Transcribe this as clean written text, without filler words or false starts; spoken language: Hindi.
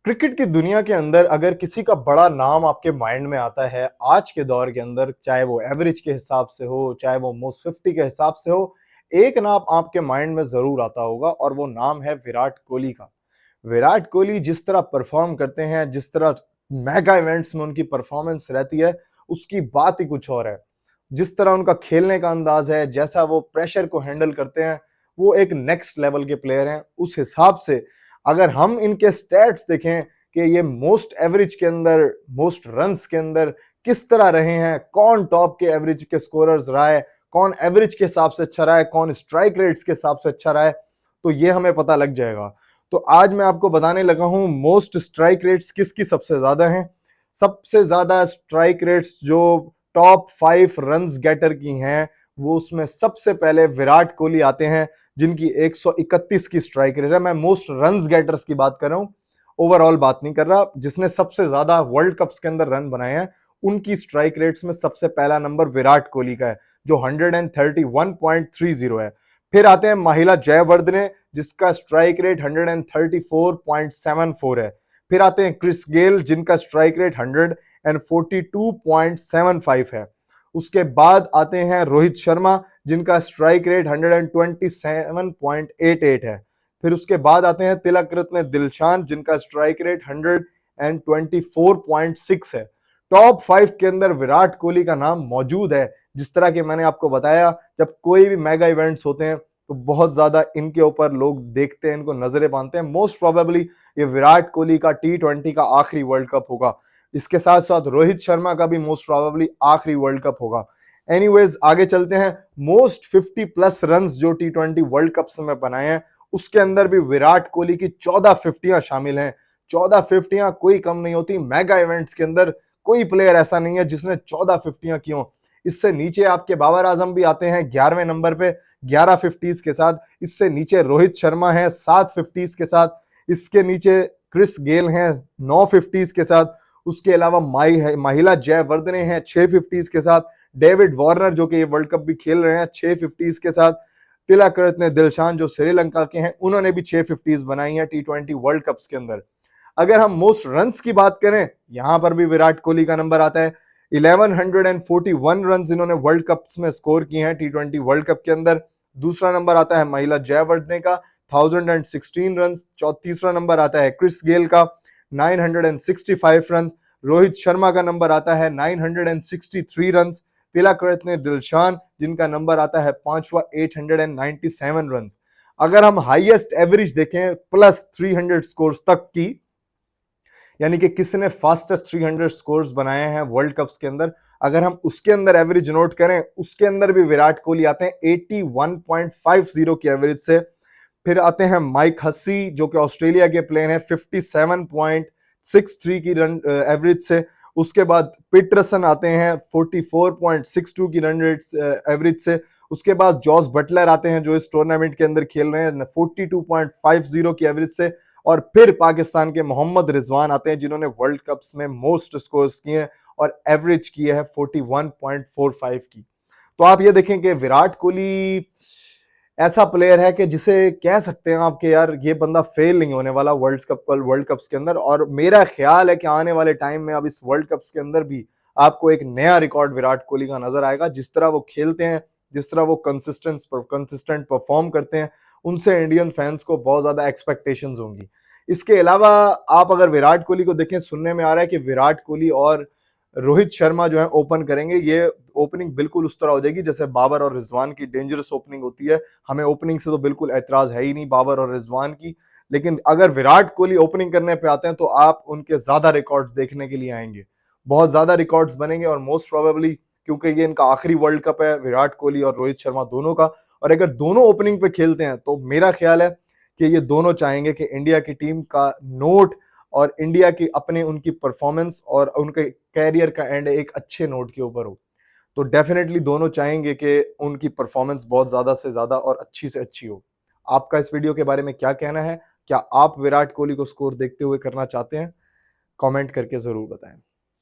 क्रिकेट की दुनिया के अंदर अगर किसी का बड़ा नाम आपके माइंड में आता है आज के दौर के अंदर, चाहे वो एवरेज के हिसाब से हो, चाहे वो मोस्ट 50 के हिसाब से हो, एक नाम आपके माइंड में जरूर आता होगा और वो नाम है विराट कोहली का। विराट कोहली जिस तरह परफॉर्म करते हैं, जिस तरह मेगा इवेंट्स में उनकी परफॉर्मेंस रहती है, उसकी बात ही कुछ और है। जिस तरह उनका खेलने का अंदाज है, जैसा वो प्रेशर को हैंडल करते हैं, वो एक नेक्स्ट लेवल के प्लेयर हैं। उस हिसाब से अगर हम इनके स्टैट्स देखें कि ये मोस्ट एवरेज के अंदर, मोस्ट रन्स के अंदर किस तरह रहे हैं, कौन टॉप के एवरेज के स्कोरर्स रहा है, कौन एवरेज के हिसाब से अच्छा रहा है, कौन स्ट्राइक रेट्स के हिसाब से अच्छा रहा है, तो ये हमें पता लग जाएगा। तो आज मैं आपको बताने लगा हूं मोस्ट स्ट्राइक रेट्स किसकी सबसे ज्यादा हैं। सबसे ज्यादा स्ट्राइक रेट्स जो टॉप 5 रन्स गेटर की हैं, वो उसमें सबसे पहले विराट कोहली आते हैं, जिनकी 131 की स्ट्राइक रेट है। मैं मोस्ट रन्स गेटर्स की बात कर रहा हूं, ओवरऑल बात नहीं कर रहा। जिसने सबसे ज्यादा वर्ल्ड कप्स के अंदर रन बनाए हैं, उनकी स्ट्राइक रेट्स में सबसे पहला नंबर विराट कोहली का है, जो 131.30 है। फिर आते हैं महिला जयवर्धने, जिसका स्ट्राइक रेट 134.74 है। फिर आते हैं क्रिस गेल, जिनका स्ट्राइक रेट 142.75 है। उसके बाद आते हैं रोहित शर्मा, जिनका स्ट्राइक रेट 127.88 है। फिर उसके बाद आते हैं तिलक रत्न दिलशान, जिनका स्ट्राइक रेट 124.6 है। टॉप 5 के अंदर विराट कोहली का नाम मौजूद है। जिस तरह के मैंने आपको बताया, जब कोई भी मेगा इवेंट्स होते हैं तो बहुत ज्यादा इनके ऊपर लोग देखते हैं, इनको नजरें बांधते हैं। मोस्ट प्रोबेबली ये विराट कोहली का T20 का आखिरी वर्ल्ड कप होगा। इसके साथ साथ रोहित शर्मा का भी मोस्ट प्रोबेबली आखिरी वर्ल्ड कप होगा। एनीवेज, आगे चलते हैं। मोस्ट 50 प्लस रन्स जो T20 वर्ल्ड कप्स में बनाए हैं, उसके अंदर भी विराट कोहली की 14 फिफ्टियां शामिल हैं। 14 फिफ्टियां कोई कम नहीं होती। मेगा इवेंट्स के अंदर कोई प्लेयर ऐसा नहीं है जिसने 14 फिफ्टियां की हो। इससे नीचे आपके बाबर आजम भी आते हैं 11वें नंबर पे 11 फिफ्टीज के साथ। इससे नीचे रोहित शर्मा है 7 फिफ्टीज के साथ। इसके नीचे क्रिस गेल हैं 9 फिफ्टीज के साथ। उसके अलावा महिला जयवर्धने हैं 6 फिफ्टीज के साथ। डेविड वार्नर जो कि ये वर्ल्ड कप भी खेल रहे हैं 6 फिफ्टीज के साथ। तिलक रत्न दिलशान जो श्रीलंका के हैं, उन्होंने भी 6 फिफ्टीज बनाई हैं T20 वर्ल्ड कप्स के अंदर। अगर हम मोस्ट रन्स की बात करें, यहां पर भी विराट कोहली का नंबर आता है। 1141 रन इन्होंने वर्ल्ड कप्स में स्कोर किए हैं T20 वर्ल्ड कप के अंदर। दूसरा नंबर आता है महिला जयवर्धने का 1016 रन। तीसरा नंबर आता है क्रिस गेल का 965 रन। रोहित शर्मा का नंबर आता है 963 रन। तिलक रत्न दिलशान, जिनका नंबर आता है पांचवा 897 रन। अगर हम हाईएस्ट एवरेज देखें प्लस 300 स्कोर्स तक की, यानी कि किसने फास्टेस्ट 300 स्कोर्स बनाए हैं वर्ल्ड कप्स के अंदर, अगर हम उसके अंदर एवरेज नोट करें, उसके अंदर भी विराट कोहली आते हैं 81.50 की एवरेज से। फिर आते हैं माइक हसी, जो कि ऑस्ट्रेलिया के प्लेयर हैं, 57.63 की रन एवरेज से। उसके बाद पीटरसन आते हैं 44.62 की रन रेट एवरेज से। उसके बाद जॉस बटलर आते हैं, जो इस टूर्नामेंट के अंदर खेल रहे हैं, 42.50 की एवरेज से। और फिर पाकिस्तान के मोहम्मद रिजवान आते हैं, जिन्होंने वर्ल्ड कप्स में मोस्ट स्कोर्स किए हैं और एवरेज की है 41.45 की। तो आप ये देखें कि विराट कोहली ऐसा प्लेयर है कि जिसे कह सकते हैं आप कि यार ये बंदा फेल नहीं होने वाला वर्ल्ड कप्स के अंदर। और मेरा ख्याल है कि आने वाले टाइम में अब इस वर्ल्ड कप्स के अंदर भी आपको एक नया रिकॉर्ड विराट कोहली का नजर आएगा। जिस तरह वो खेलते हैं, जिस तरह वो कंसिस्टेंट परफॉर्म करते हैं, उनसे इंडियन फैंस को बहुत ज्यादा एक्सपेक्टेशंस होंगी। इसके अलावा आप अगर विराट कोहली को देखें, सुनने में आ रहा है कि विराट कोहली और रोहित शर्मा जो है ओपन करेंगे। ये ओपनिंग बिल्कुल उस तरह हो जाएगी जैसे बाबर और रिजवान की डेंजरस ओपनिंग होती है। हमें ओपनिंग से तो बिल्कुल एतराज है ही नहीं बाबर और रिजवान की, लेकिन अगर विराट कोहली ओपनिंग करने पे आते हैं तो आप उनके ज्यादा रिकॉर्ड्स देखने के लिए आएंगे। बहुत ज्यादा रिकॉर्ड्स बनेंगे और मोस्ट प्रोबेबली, क्योंकि ये इनका आखिरी वर्ल्ड कप है विराट कोहली और रोहित शर्मा दोनों का, और अगर दोनों ओपनिंग पे खेलते हैं तो मेरा ख्याल है कि ये दोनों चाहेंगे कि इंडिया की टीम का नोट और इंडिया की अपने उनकी परफॉर्मेंस और उनके कैरियर का एंड एक अच्छे नोट के ऊपर हो। तो डेफिनेटली दोनों चाहेंगे कि उनकी परफॉर्मेंस बहुत ज्यादा से ज्यादा और अच्छी से अच्छी हो। आपका इस वीडियो के बारे में क्या कहना है? क्या आप विराट कोहली को स्कोर देखते हुए करना चाहते हैं? कमेंट करके जरूर बताएं।